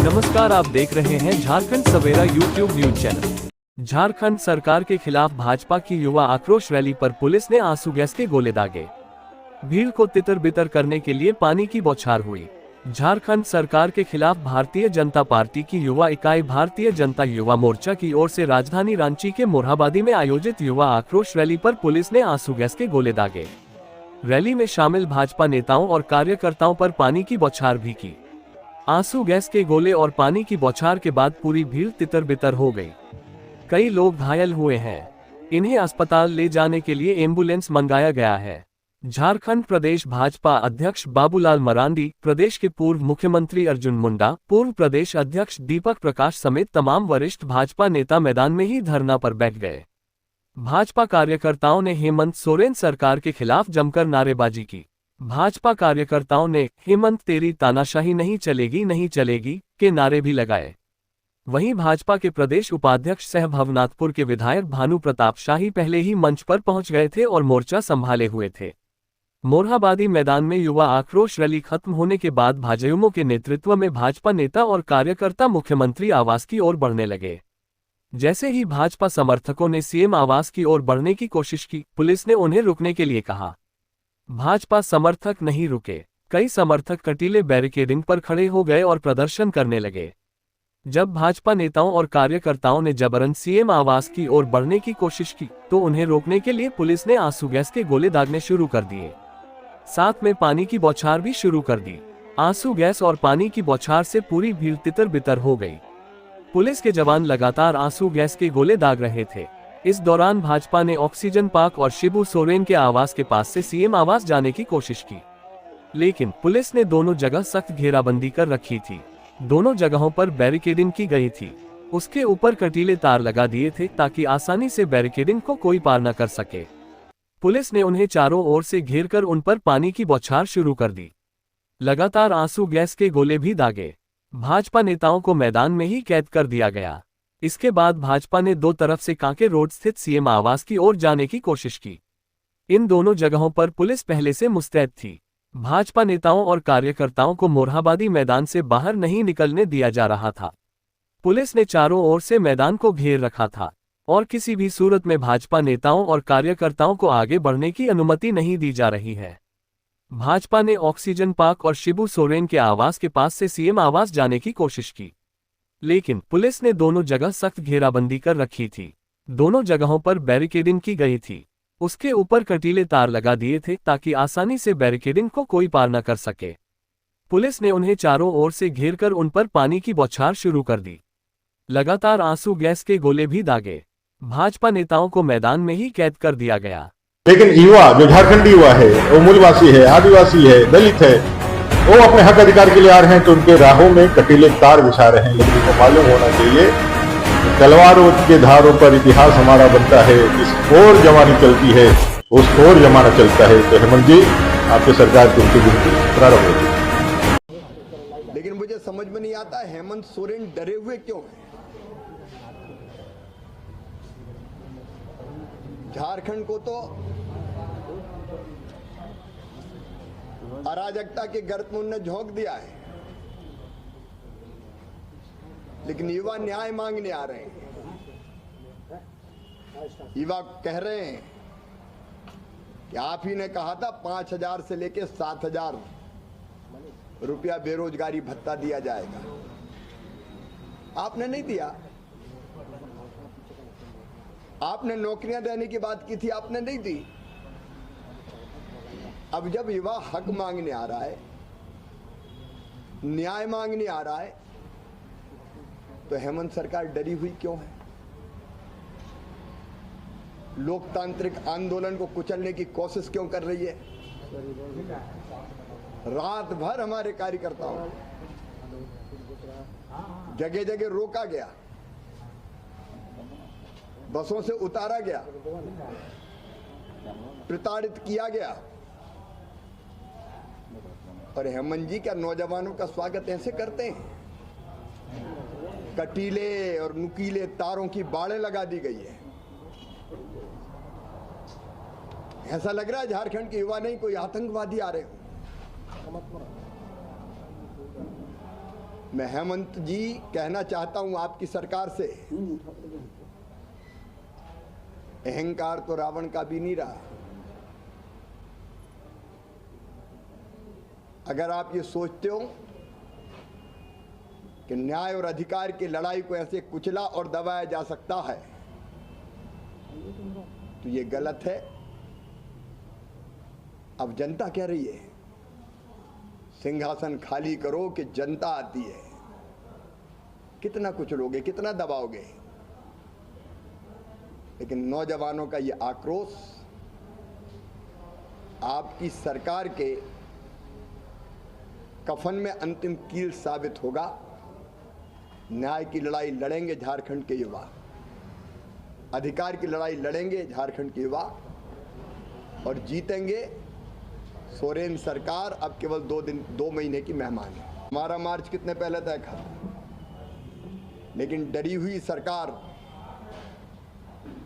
नमस्कार, आप देख रहे हैं झारखंड सवेरा यूट्यूब न्यूज चैनल। झारखंड सरकार के खिलाफ भाजपा की युवा आक्रोश रैली पर पुलिस ने आंसू गैस के गोले दागे। भीड़ को तितर बितर करने के लिए पानी की बौछार हुई। झारखंड सरकार के खिलाफ भारतीय जनता पार्टी की युवा इकाई भारतीय जनता युवा मोर्चा की ओर से राजधानी रांची के मोरहाबादी में आयोजित युवा आक्रोश रैली पर पुलिस ने आंसू गैस के गोले दागे। रैली में शामिल भाजपा नेताओं और कार्यकर्ताओं पर पानी की बौछार भी की। आंसू गैस के गोले और पानी की बौछार के बाद पूरी भीड़ तितर बितर हो गई। कई लोग घायल हुए हैं। इन्हें अस्पताल ले जाने के लिए एम्बुलेंस मंगाया गया है। झारखंड प्रदेश भाजपा अध्यक्ष बाबूलाल मरांडी, प्रदेश के पूर्व मुख्यमंत्री अर्जुन मुंडा, पूर्व प्रदेश अध्यक्ष दीपक प्रकाश समेत तमाम वरिष्ठ भाजपा नेता मैदान में ही धरना पर बैठ गए। भाजपा कार्यकर्ताओं ने हेमंत सोरेन सरकार के खिलाफ जमकर नारेबाजी की। भाजपा कार्यकर्ताओं ने हेमंत तेरी तानाशाही नहीं चलेगी के नारे भी लगाए। वहीं भाजपा के प्रदेश उपाध्यक्ष सह भवनाथपुर के विधायक भानु प्रताप शाही पहले ही मंच पर पहुंच गए थे और मोर्चा संभाले हुए थे। मोरहाबादी मैदान में युवा आक्रोश रैली खत्म होने के बाद भाजयुमो के नेतृत्व में भाजपा नेता और कार्यकर्ता मुख्यमंत्री आवास की ओर बढ़ने लगे। जैसे ही भाजपा समर्थकों ने सीएम आवास की ओर बढ़ने की कोशिश की, पुलिस ने उन्हें रुकने के लिए कहा। भाजपा समर्थक नहीं रुके। कई समर्थक कटीले बैरिकेडिंग पर खड़े हो गए और प्रदर्शन करने लगे। जब भाजपा नेताओं और कार्यकर्ताओं ने जबरन सीएम आवास की ओर बढ़ने की कोशिश की तो उन्हें रोकने के लिए पुलिस ने आंसू गैस के गोले दागने शुरू कर दिए। साथ में पानी की बौछार भी शुरू कर दी। आंसू गैस और पानी की बौछार से पूरी भीड़ तितर बितर हो गई। पुलिस के जवान लगातार आंसू गैस के गोले दाग रहे थे। इस दौरान भाजपा ने ऑक्सीजन पार्क और शिबू सोरेन के आवास के पास से सीएम आवास जाने की कोशिश की, लेकिन पुलिस ने दोनों जगह सख्त घेराबंदी कर रखी थी। दोनों जगहों पर बैरिकेडिंग की गई थी। उसके ऊपर कटीले तार लगा दिए थे ताकि आसानी से बैरिकेडिंग को कोई पार न कर सके। पुलिस ने उन्हें चारों ओर से घेरकर उन पर पानी की बौछार शुरू कर दी। लगातार आंसू गैस के गोले भी दागे। भाजपा नेताओं को मैदान में ही कैद कर दिया गया। इसके बाद भाजपा ने दो तरफ से कांके रोड स्थित सीएम आवास की ओर जाने की कोशिश की। इन दोनों जगहों पर पुलिस पहले से मुस्तैद थी। भाजपा नेताओं और कार्यकर्ताओं को मोरहाबादी मैदान से बाहर नहीं निकलने दिया जा रहा था। पुलिस ने चारों ओर से मैदान को घेर रखा था और किसी भी सूरत में भाजपा नेताओं और कार्यकर्ताओं को आगे बढ़ने की अनुमति नहीं दी जा रही है। भाजपा ने ऑक्सीजन पार्क और शिबू सोरेन के आवास के पास से सीएम आवास जाने की कोशिश की, लेकिन पुलिस ने दोनों जगह सख्त घेराबंदी कर रखी थी। दोनों जगहों पर बैरिकेडिंग की गई थी। उसके ऊपर कटीले तार लगा दिए थे ताकि आसानी से बैरिकेडिंग को कोई पार न कर सके। पुलिस ने उन्हें चारों ओर से घेरकर उन पर पानी की बौछार शुरू कर दी। लगातार आंसू गैस के गोले भी दागे। भाजपा नेताओं को मैदान में ही कैद कर दिया गया। लेकिन युवा जो झारखंडी युवा है, वो मूलवासी है, आदिवासी है, दलित है, वो अपने हक अधिकार के लिए आ रहे हैं तो उनके राहों में कटीले तार बिछा रहे हैं। लेकिन उनको मालूम होना चाहिए तलवारों के धारों पर इतिहास हमारा बनता है। जिस ओर जमाना चलती है उस ओर जमाना चलता है। तो हेमंत जी, आपके सरकार की उनकी गिनती प्रारंभ होगी। लेकिन मुझे समझ में नहीं आता हेमंत सोरेन डरे हुए क्यों हैं? झारखंड को तो अराजकता के गर्त में उन्होंने झोंक दिया है, लेकिन युवा न्याय मांगने आ रहे हैं। युवा कह रहे हैं कि आप ही ने कहा था 5,000 से लेकर 7,000 रुपया बेरोजगारी भत्ता दिया जाएगा। आपने नहीं दिया। आपने नौकरियां देने की बात की थी, आपने नहीं दी। अब जब युवा हक मांगने आ रहा है, न्याय मांगने आ रहा है, तो हेमंत सरकार डरी हुई क्यों है? लोकतांत्रिक आंदोलन को कुचलने की कोशिश क्यों कर रही है? रात भर हमारे कार्यकर्ताओं जगह जगह रोका गया, बसों से उतारा गया, प्रताड़ित किया गया। और हेमंत जी क्या नौजवानों का स्वागत ऐसे करते हैं? कटीले और नुकीले तारों की बाड़ें लगा दी गई है। ऐसा लग रहा है झारखंड के युवा नहीं, कोई आतंकवादी आ रहे हो। मैं हेमंत जी कहना चाहता हूं आपकी सरकार से, अहंकार तो रावण का भी नहीं रहा। अगर आप ये सोचते हो कि न्याय और अधिकार की लड़ाई को ऐसे कुचला और दबाया जा सकता है तो ये गलत है। अब जनता कह रही है सिंहासन खाली करो कि जनता आती है। कितना कुचलोगे, कितना दबाओगे? लेकिन नौजवानों का ये आक्रोश आपकी सरकार के कफन में अंतिम कील साबित होगा। न्याय की लड़ाई लड़ेंगे झारखंड के युवा, अधिकार की लड़ाई लड़ेंगे झारखंड के युवा और जीतेंगे। सोरेन सरकार अब केवल 2 महीने की मेहमान है। हमारा मार्च कितने पहले तय था, लेकिन डरी हुई सरकार,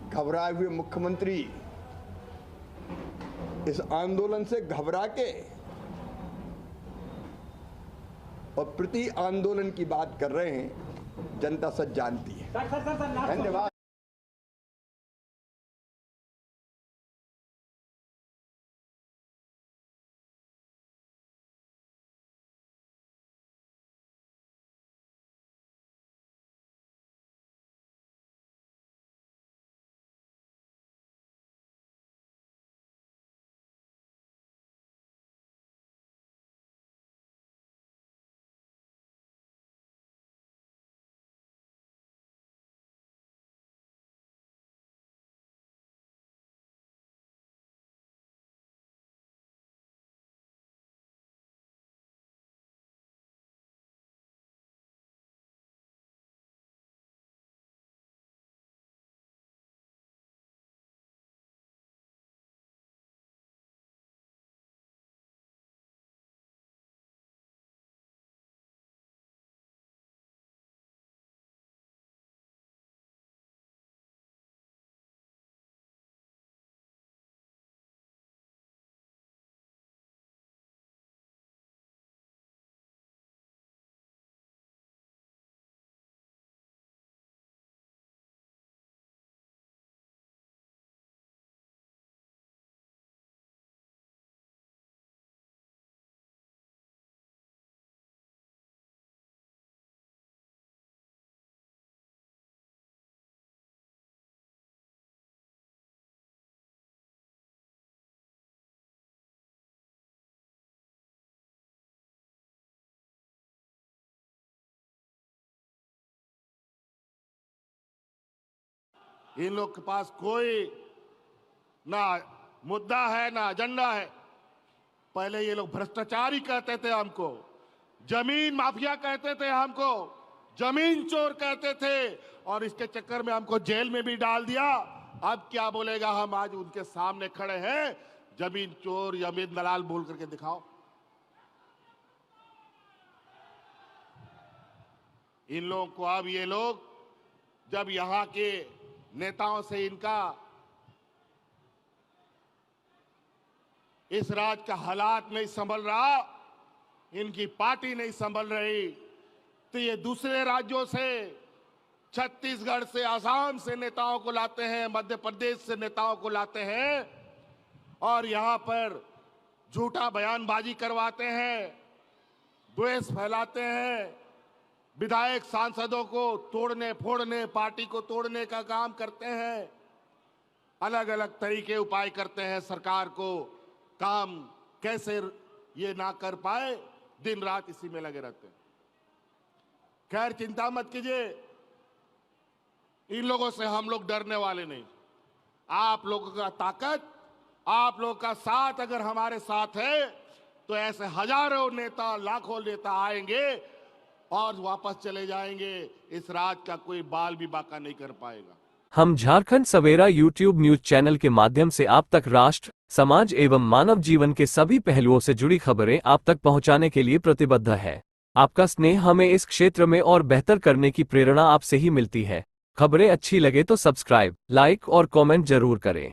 घबराए हुए मुख्यमंत्री इस आंदोलन से घबरा के और प्रति आंदोलन की बात कर रहे हैं। जनता सच जानती है। धन्यवाद। इन लोग के पास कोई ना मुद्दा है ना एजेंडा है। पहले ये लोग भ्रष्टाचारी कहते थे हमको, जमीन माफिया कहते थे हमको, जमीन चोर कहते थे और इसके चक्कर में हमको जेल में भी डाल दिया। अब क्या बोलेगा? हम आज उनके सामने खड़े हैं, जमीन चोर जमीन दलाल बोल करके दिखाओ। इन लोगों को अब ये लोग जब यहां के नेताओं से इनका इस राज्य का हालात नहीं संभल रहा, इनकी पार्टी नहीं संभल रही, तो ये दूसरे राज्यों से, छत्तीसगढ़ से, आसाम से नेताओं को लाते हैं, मध्य प्रदेश से नेताओं को लाते हैं और यहां पर झूठा बयानबाजी करवाते हैं, द्वेष फैलाते हैं, विधायक सांसदों को तोड़ने फोड़ने, पार्टी को तोड़ने का काम करते हैं, अलग अलग तरीके उपाय करते हैं। सरकार को काम कैसे ये ना कर पाए, दिन रात इसी में लगे रहते हैं। खैर चिंता मत कीजिए, इन लोगों से हम लोग डरने वाले नहीं। आप लोगों का ताकत, आप लोगों का साथ अगर हमारे साथ है तो ऐसे हजारों नेता, लाखों नेता आएंगे और वापस चले जाएंगे। इस राज्य का कोई बाल भी बाका नहीं कर पाएगा। हम झारखंड सवेरा यूट्यूब न्यूज चैनल के माध्यम से आप तक राष्ट्र, समाज एवं मानव जीवन के सभी पहलुओं से जुड़ी खबरें आप तक पहुंचाने के लिए प्रतिबद्ध है। आपका स्नेह हमें इस क्षेत्र में और बेहतर करने की प्रेरणा आपसे ही मिलती है। खबरें अच्छी लगे तो सब्सक्राइब, लाइक और कमेंट जरूर करें।